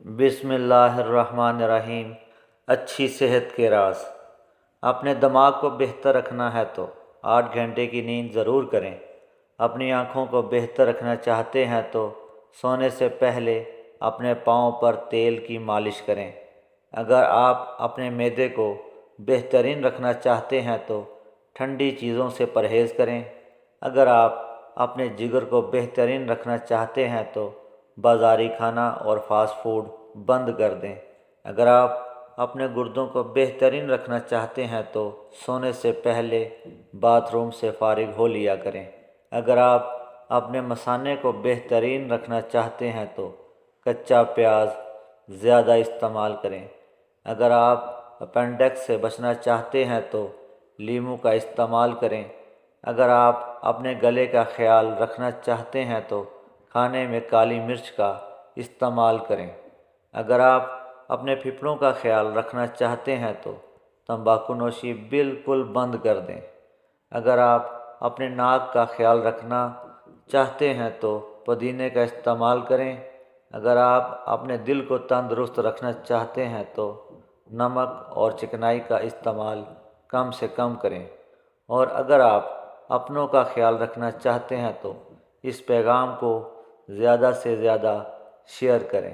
بسم اللہ الرحمن الرحیم۔ اچھی صحت کے راز۔ اپنے دماغ کو بہتر رکھنا ہے تو 8 گھنٹے کی نیند ضرور کریں۔ اپنی آنکھوں کو بہتر رکھنا چاہتے ہیں تو سونے سے پہلے اپنے پاؤں پر تیل کی مالش کریں۔ اگر آپ اپنے معدے کو بہترین رکھنا چاہتے ہیں تو ٹھنڈی چیزوں سے پرہیز کریں۔ اگر آپ اپنے جگر کو بہترین رکھنا چاہتے ہیں تو بازاری کھانا اور فاسٹ فوڈ بند کر دیں۔ اگر آپ اپنے گردوں کو بہترین رکھنا چاہتے ہیں تو سونے سے پہلے باتھ روم سے فارغ ہو لیا کریں۔ اگر آپ اپنے مثانے کو بہترین رکھنا چاہتے ہیں تو کچا پیاز زیادہ استعمال کریں۔ اگر آپ اپینڈکس سے بچنا چاہتے ہیں تو لیموں کا استعمال کریں۔ اگر آپ اپنے گلے کا خیال رکھنا چاہتے ہیں تو کھانے میں کالی مرچ کا استعمال کریں۔ اگر آپ اپنے پھیپھڑوں کا خیال رکھنا چاہتے ہیں تو تمباکو نوشی بالکل بند کر دیں۔ اگر آپ اپنے ناک کا خیال رکھنا چاہتے ہیں تو پودینے کا استعمال کریں۔ اگر آپ اپنے دل کو تندرست رکھنا چاہتے ہیں تو نمک اور چکنائی کا استعمال کم سے کم کریں۔ اور اگر آپ اپنوں کا خیال رکھنا چاہتے ہیں تو اس پیغام کو زیادہ سے زیادہ شیئر کریں۔